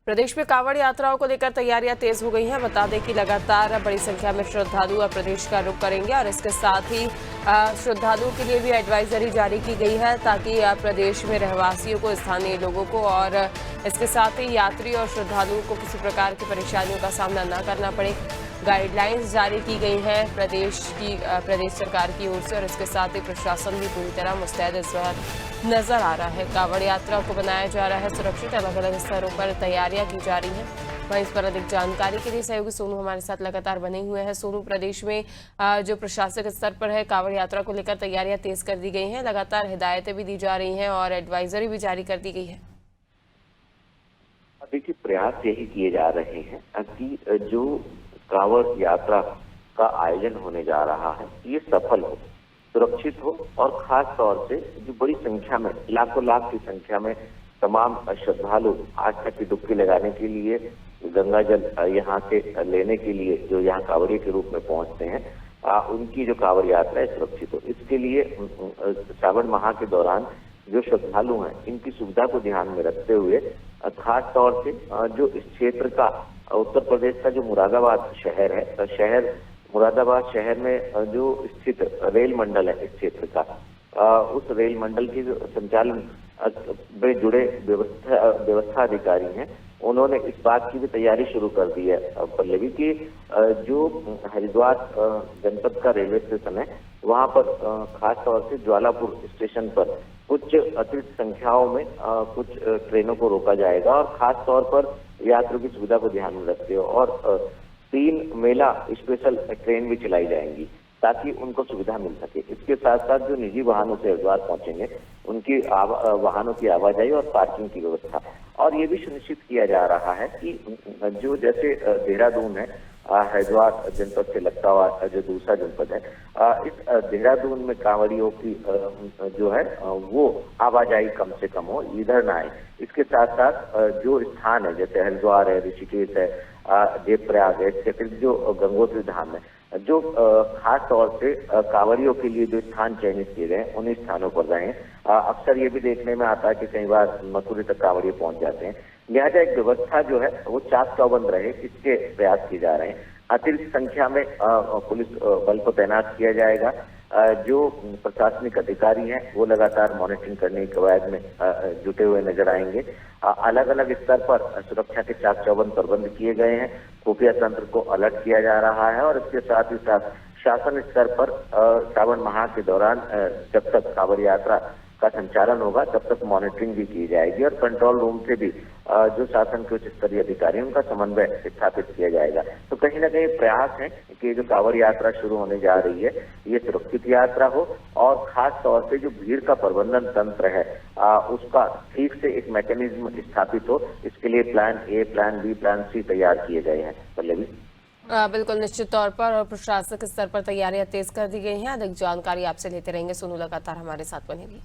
प्रदेश में कांवड़ यात्राओं को लेकर तैयारियां तेज हो गई हैं। बता दें कि लगातार बड़ी संख्या में श्रद्धालु अब प्रदेश का रुख करेंगे और इसके साथ ही श्रद्धालुओं के लिए भी एडवाइजरी जारी की गई है ताकि प्रदेश में रहवासियों को, स्थानीय लोगों को और इसके साथ ही यात्री और श्रद्धालुओं को किसी प्रकार की परेशानियों का सामना न करना पड़े। गाइडलाइंस जारी की गई हैं प्रदेश सरकार की ओर से और इसके साथ ही प्रशासन भी पूरी तरह मुस्तैद इस वक्त नजर आ रहा है। कांवड़ यात्रा को बनाया जा रहा है सुरक्षित, अलग अलग स्तरों पर तैयारियां की जा रही हैं। वहीं इस पर अधिक जानकारी के लिए सहयोगी सोनू हमारे साथ लगातार बने हुए हैं। सोनू, प्रदेश में जो प्रशासक स्तर पर है कांवड़ यात्रा को लेकर तैयारियां तेज कर दी गई हैं, लगातार हिदायतें भी दी जा रही हैं और एडवाइजरी भी जारी कर दी गई है। देखिए, प्रयास यही किए जा रहे हैं कि जो कांवड़ यात्रा का आयोजन होने जा रहा है ये सफल हो, सुरक्षित हो और खास तौर से जो बड़ी संख्या में, लाखों लाख की संख्या में तमाम श्रद्धालु आस्था की डुबकी लगाने के लिए, गंगा जल यहाँ से लेने के लिए जो यहाँ कांवड़िये के रूप में पहुंचते हैं, उनकी जो कांवड़ यात्रा है सुरक्षित हो। इसके लिए श्रावण माह के दौरान जो श्रद्धालु हैं इनकी सुविधा को ध्यान में रखते हुए खास तौर से जो इस क्षेत्र का, उत्तर प्रदेश का जो मुरादाबाद शहर है, मुरादाबाद शहर में जो स्थित रेल मंडल है इस क्षेत्र का, उस रेल मंडल के जो संचालन में जुड़े व्यवस्था अधिकारी हैं, उन्होंने इस बात की भी तैयारी शुरू कर दी है पल्लवी की जो हरिद्वार जनपद का रेलवे स्टेशन है वहां पर खास तौर से ज्वालापुर स्टेशन पर कुछ अतिरिक्त संख्याओं में कुछ ट्रेनों को रोका जाएगा और खास तौर पर यात्रियों की सुविधा को ध्यान में रखते हुए और 3 मेला स्पेशल ट्रेन भी चलाई जाएंगी ताकि उनको सुविधा मिल सके। इसके साथ साथ जो निजी वाहनों से हरिद्वार पहुंचेंगे उनकी वाहनों की आवाजाही और पार्किंग की व्यवस्था, और ये भी सुनिश्चित किया जा रहा है कि जो जैसे देहरादून है हरिद्वार जनपद से लगता हुआ जो दूसरा जनपद है, इस देहरादून में कांवड़ियों की जो है वो आवाजाही कम से कम हो, इधर ना आए। इसके साथ साथ जो स्थान है जैसे हरिद्वार है, ऋषिकेश है, देवप्रयाग है, इसके अतिरिक्त जो गंगोत्री धाम है, जो खास तौर से कांवड़ियों के लिए जो स्थान चयनित किए गए उन्हीं स्थानों पर रहें। अक्सर ये भी देखने में आता है कि कई बार मसूरी तक कांवड़िये पहुंच जाते हैं, लिहाजा एक व्यवस्था जो है वो चाक चौबंद रहे, इसके प्रयास किए जा रहे हैं। अतिरिक्त संख्या में पुलिस बल को तैनात किया जाएगा। जो प्रशासनिक अधिकारी हैं वो लगातार मॉनिटरिंग करने की कवायद में जुटे हुए नजर आएंगे। अलग अलग स्तर पर सुरक्षा के चाक चौबंद प्रबंध किए गए हैं, खुफिया तंत्र को अलर्ट किया जा रहा है और इसके साथ ही साथ शासन स्तर पर श्रावण माह के दौरान जब तक कांवड़ यात्रा का संचालन होगा तब तक मॉनिटरिंग भी की जाएगी और कंट्रोल रूम से भी जो शासन के उच्च स्तरीय अधिकारी उनका समन्वय स्थापित किया जाएगा। तो कहीं ना कहीं प्रयास है कि जो कांवड़ यात्रा शुरू होने जा रही है ये सुरक्षित यात्रा हो और खास तौर से जो भीड़ का प्रबंधन तंत्र है उसका ठीक से एक मैकेनिज्म स्थापित हो। इसके लिए plan A, plan B, plan C तैयार किए गए हैं पल्लवी। बिल्कुल निश्चित तौर पर और प्रशासक स्तर पर तैयारियां तेज कर दी गई हैं। अधिक जानकारी आपसे लेते रहेंगे। सोनू लगातार हमारे साथ बने रहिए।